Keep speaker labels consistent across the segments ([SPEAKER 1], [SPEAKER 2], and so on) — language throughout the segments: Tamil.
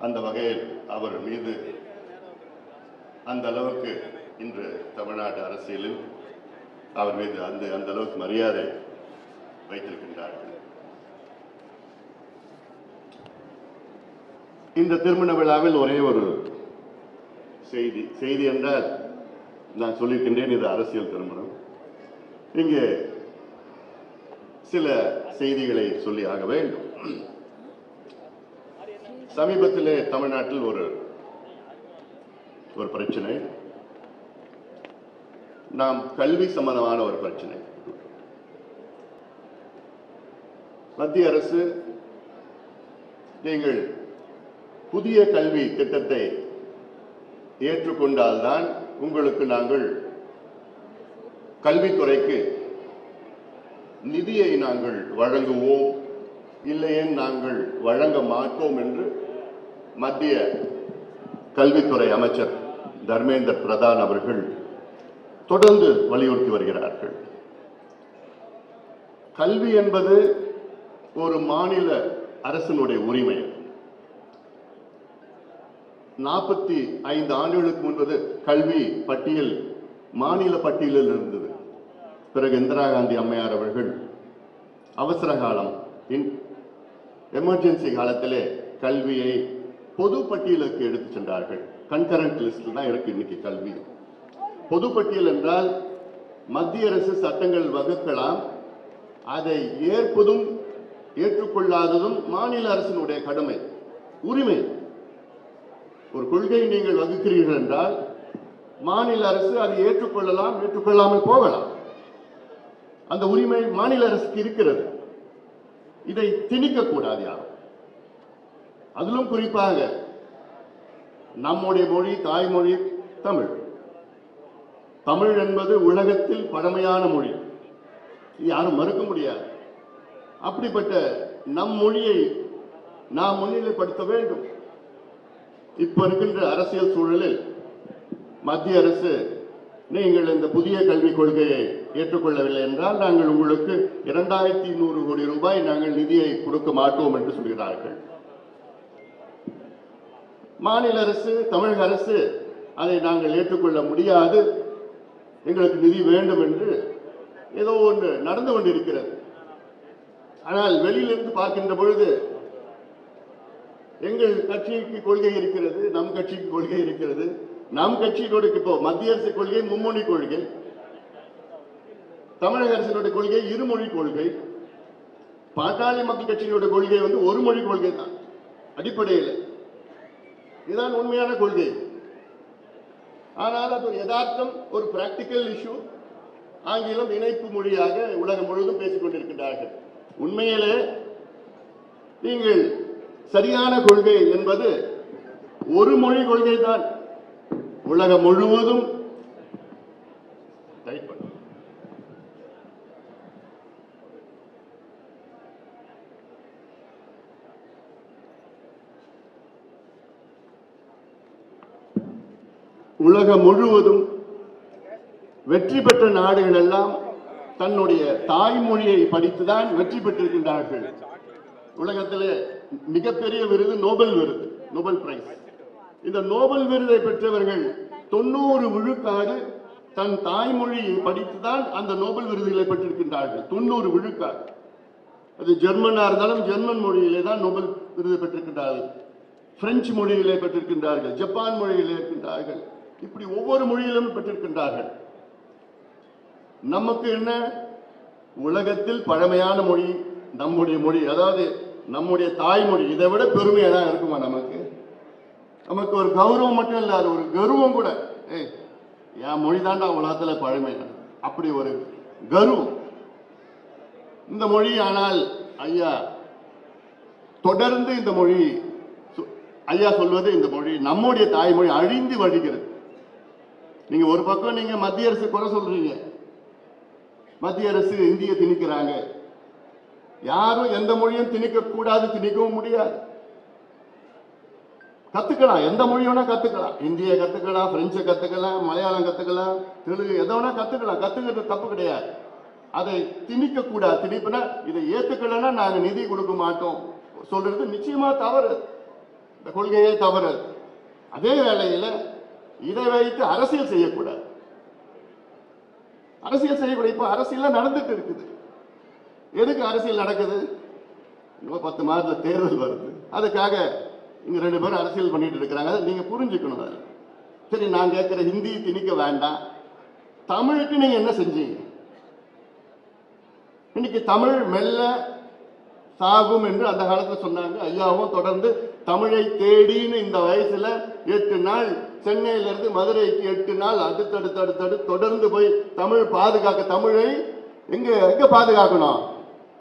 [SPEAKER 1] அந்த வகையில் அவர் மீது அந்த அளவுக்கு இன்று தமிழ்நாடு அரசியலில் அவர் மீது அந்த அளவுக்கு மரியாதை வைத்திருக்கின்றார்கள். இந்த திருமண விழாவில் ஒரே ஒரு செய்தி என்றால் நான் சொல்லியிருக்கின்றேன், இது அரசியல் திருமணம். இங்கே சில செய்திகளை சொல்லி ஆக வேண்டும். சமீபத்திலே தமிழ்நாட்டில் ஒரு பிரச்சனை, நாம் கல்வி சம்பந்தமான ஒரு பிரச்சனை. மத்திய அரசு நீங்கள் புதிய கல்வி திட்டத்தை ஏற்றுக்கொண்டால்தான் உங்களுக்கு நாங்கள் கல்வித்துறைக்கு நிதியை நாங்கள் வழங்குவோம், இல்லையே நாங்கள் வழங்க மாட்டோம் என்று மத்திய கல்வித்துறை அமைச்சர் தர்மேந்திர பிரதான் அவர்கள் தொடர்ந்து வலியுறுத்தி வருகிறார்கள். கல்வி என்பது ஒரு மாநில அரசினுடைய உரிமை. 45 ஆண்டுகளுக்கு முன்பது கல்வி பட்டியல் மாநில பட்டியலில் இருந்தது. பிறகு இந்திரா காந்தி அம்மையார் அவர்கள் அவசர காலம் எமர்ஜென்சி காலத்திலே கல்வியை பொது பட்டியலுக்கு எடுத்து சென்றார்கள். கன்கரண்ட் லிஸ்ட் தான் இருக்கு இன்னைக்கு கல்வி. பொது பட்டியல் என்றால் மத்திய அரசு சட்டங்கள் வகுக்கலாம், அதை ஏற்பதும் ஏற்றுக்கொள்ளாததும் மாநில அரசினுடைய கடமை, உரிமை. ஒரு கொள்கையை நீங்கள் வகுக்கிறீர்கள் என்றால் மாநில அரசு அதை ஏற்றுக்கொள்ளலாம், ஏற்றுக்கொள்ளாமல் போகலாம். அந்த உரிமை மாநில அரசுக்கு இருக்கிறது. இதை திணிக்க கூடாது யாரும். அதிலும் குறிப்பாக நம்முடைய மொழி, தாய்மொழி தமிழ். தமிழ் என்பது உலகத்தில் பழமையான மொழி, யாரும் மறுக்க முடியாது. அப்படிப்பட்ட நம் மொழியை நாம் முன்னிலைப்படுத்த வேண்டும். இப்ப இருக்கின்ற அரசியல் சூழலில் மத்திய அரசு நீங்கள் இந்த புதிய கல்விக் கொள்கையை ஏற்றுக்கொள்ளவில்லை என்றால் நாங்கள் உங்களுக்கு 2200 கோடி ரூபாய் நாங்கள் நிதியை கொடுக்க மாட்டோம் என்று சொல்கிறார்கள். மாநில அரசு, தமிழக அரசு அதை நாங்கள் ஏற்றுக்கொள்ள முடியாது, எங்களுக்கு நிதி வேண்டும் என்று ஏதோ ஒன்று நடந்து கொண்டிருக்கிறது. ஆனால் வெளியிலிருந்து பார்க்கின்ற பொழுது எங்கள் கட்சிக்கு கொள்கை இருக்கிறது, நம் கட்சிக்கு கொள்கை இருக்கிறது. நம் கட்சியோட இப்போ மத்திய அரசு கொள்கை மும்மொழி கொள்கை, தமிழக அரசினுடைய கொள்கை இருமொழி கொள்கை, பாட்டாளி மக்கள் கட்சியினுடைய கொள்கை ஒரு மொழி கொள்கை தான் அடிப்படையில். இதுதான் உண்மையான கொள்கை. ஆனால் அது ஒரு யதார்த்தம், ஒரு பிராக்டிக்கல் இஷ்யூ. ஆங்கிலம் இணைப்பு மொழியாக உலகம் முழுவதும் பேசிக் கொண்டிருக்கிறார்கள். உண்மையிலே நீங்கள் சரியான கொள்கை என்பது ஒரு மொழி கொள்கை தான். உலகம் முழுவதும் வெற்றி பெற்ற நாடுகள் எல்லாம் தன்னுடைய தாய்மொழியை படித்துதான் வெற்றி பெற்றிருக்கின்றார்கள். உலகத்திலே மிகப்பெரிய விருது நோபல் விருது, நோபல் பிரைஸ். இந்த நோபல் விருதை பெற்றவர்கள் 90 விழுக்காடு தன் தாய்மொழியை படித்துதான் அந்த நோபல் விருதுகளை பெற்றிருக்கின்றார்கள். 90 விழுக்காடு. அது ஜெர்மனா இருந்தாலும் ஜெர்மன் மொழியிலே தான் நோபல் விருது பெற்றிருக்கின்றார்கள், பிரெஞ்சு மொழியிலே பெற்றிருக்கின்றார்கள், ஜப்பான் மொழியிலே இருக்கின்றார்கள். இப்படி ஒவ்வொரு மொழியிலும் பெற்றிருக்கின்றார்கள். நமக்கு என்ன, உலகத்தில் பழமையான மொழி நம்முடைய மொழி, அதாவது நம்முடைய தாய்மொழி. இதை விட பெருமையா தான் இருக்குமா நமக்கு? நமக்கு ஒரு கௌரவம் மட்டும் இல்ல, அது ஒரு கர்வம் கூட. என் மொழி தாண்டா உலகத்துல பழமை, அப்படி ஒரு கர்வம் இந்த மொழி. ஆனால் ஐயா தொடர்ந்து இந்த மொழி, ஐயா சொல்வது, இந்த மொழி நம்முடைய தாய்மொழி அழிந்து வருகிறது. நீங்க ஒரு பக்கம் நீங்க மத்திய அரசு குறை சொல்றீங்க, மத்திய அரசு இந்திய திணிக்கிறாங்க. யாரும் எந்த மொழியும் திணிக்க கூடாது, திணிக்கவும் முடியாது. கத்துக்கலாம், எந்த மொழி வேணா கத்துக்கலாம். இந்திய கத்துக்கலாம், பிரெஞ்சு கத்துக்கலாம், மலையாளம் கத்துக்கலாம், தெலுங்கு எதை வேணா கத்துக்கலாம். கத்துக்கிறது தப்பு கிடையாது. அதை திணிக்க கூடாது. திணிப்புனா இதை ஏத்துக்கலன்னா நாங்க நிதி கொடுக்க மாட்டோம் சொல்றது நிச்சயமா தவறு. இந்த கொள்கையே தவறு. அதே வேளையில் இதை வைத்து அரசியல் செய்யக்கூடாது. அரசியல் செய்யக்கூடாது. இப்ப அரசியல் நடந்துட்டு இருக்குது. எதுக்கு அரசியல் நடக்குது? இன்னும் 10 மாதத்துல தேர்தல் வருது. அதுக்காக இங்க 2 பேரும் அரசியல் பண்ணிட்டு இருக்கிறாங்க. நீங்க புரிஞ்சுக்கணும். அது சரி, நான் கேட்கிற ஹிந்தி திணிக்க வேண்டாம். தமிழுக்கு நீங்க என்ன செஞ்சீங்க? இன்னைக்கு தமிழ் மெல்ல சாகும் என்று அந்த காலத்தில் சொன்னாங்க. ஐயாவும் தொடர்ந்து தமிழை தேடின்னு இந்த வயசுல 8 நாள் சென்னையிலிருந்து மதுரைக்கு 8 நாள் அடுத்தடுத்து தொடர்ந்து போய் தமிழ் பாதுகாக்க. தமிழை எங்க எங்க பாதுகாக்கணும்?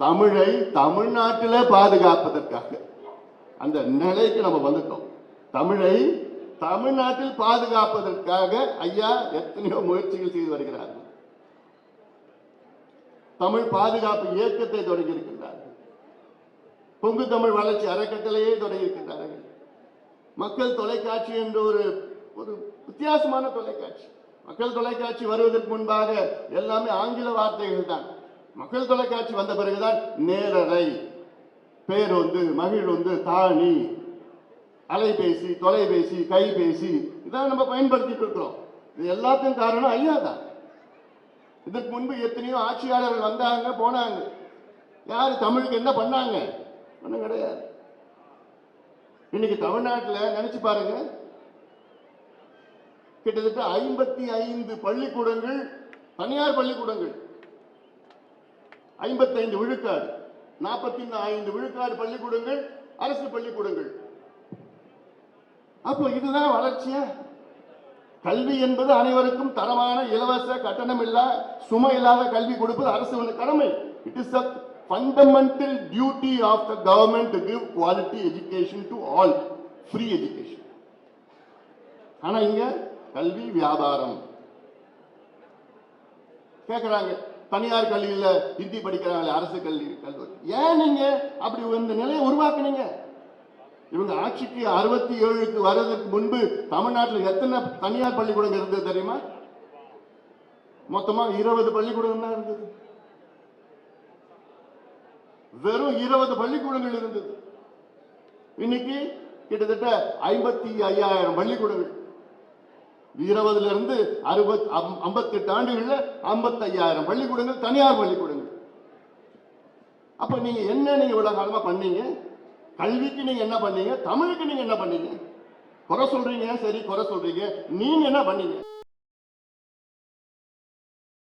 [SPEAKER 1] தமிழை தமிழ்நாட்டில பாதுகாப்பதற்காக அந்த நிலைக்கு நம்ம வந்துட்டோம். தமிழை தமிழ்நாட்டில் பாதுகாப்பதற்காக ஐயா எத்தனையோ முயற்சிகள் செய்து வருகிறார்கள். தமிழ் பாதுகாப்பு இயக்கத்தை தொடங்கி இருக்கின்றார்கள். பொங்கு தமிழ் வளர்ச்சி அறக்கட்டளையே தொடங்கி இருக்கின்றார்கள். மக்கள் தொலைக்காட்சி என்ற ஒரு வித்தியாசமான தொலைக்காட்சி. மக்கள் தொலைக்காட்சி வருவதற்கு முன்பாக எல்லாமே ஆங்கில வார்த்தைகள் தான். மக்கள் தொலைக்காட்சி வந்த பிறகுதான் நேரலை, பேருந்து, மகிழ்ந்து, தாணி, அலைபேசி, தொலைபேசி, கைபேசி இதான் நம்ம பயன்படுத்திட்டு இருக்கிறோம். இது எல்லாத்தையும் காரணம் ஐயா தான். இதற்கு முன்பு எத்தனையோ ஆட்சியாளர்கள் வந்தாங்க போனாங்க. யாரு தமிழுக்கு என்ன பண்ணாங்க? ஒண்ணும் கிடையாது. இன்னைக்கு தமிழ்நாட்டில் நினைச்சு பாருங்க, கிட்டத்தட்ட 55 பள்ளிக்கூடங்கள் தனியார் பள்ளிக்கூடங்கள், 55 விழுக்காடு, 45 விழுக்காடு பள்ளிக்கூடங்கள் அரசு பள்ளிக்கூடங்கள். அப்போ இதுதான் வளர்ச்சியா? கல்வி என்பது அனைவருக்கும் தரமான, இலவச, கட்டணம் இல்லா, சுமை இல்லாத கல்வி கொடுப்பது அரசு கடமை. It is a fundamental duty of the government to give quality education to all, free education. ஆனா இங்க கல்வி வியாபாரம் கேட்கிறாங்க. தனியார் கல்வியில ஹிந்தி படிக்கிறாங்களே அரசு கல்வி. ஏன் நீங்க அப்படி இந்த நிலையை உருவாக்குனீங்க? இவங்க ஆட்சிக்கு 67க்கு வர்றதுக்கு முன்பு தமிழ்நாட்டில் எத்தனை தனியார் பள்ளிக்கூடங்கள் இருந்தது தெரியுமா? மொத்தமா 20 பள்ளிக்கூடம் தான் இருந்தது. வெறும் 20 பள்ளிக்கூடங்கள் இருந்தது. இன்னைக்கு கிட்டத்தட்ட 55,000 பள்ளிக்கூடங்கள். 20ல இருந்து 58 ஆண்டுகள்ல 55,000 பள்ளிக்கூடங்கள் தனியார் பள்ளிக்கூடங்கள். அப்ப நீங்க இவ்வளவு காலமா பண்ணீங்க? கல்விக்கு நீங்க என்ன பண்ணீங்க? தமிழுக்கு நீங்க என்ன பண்ணீங்க? குறை சொல்றீங்க, சரி குறை சொல்றீங்க, நீங்க என்ன பண்ணீங்க?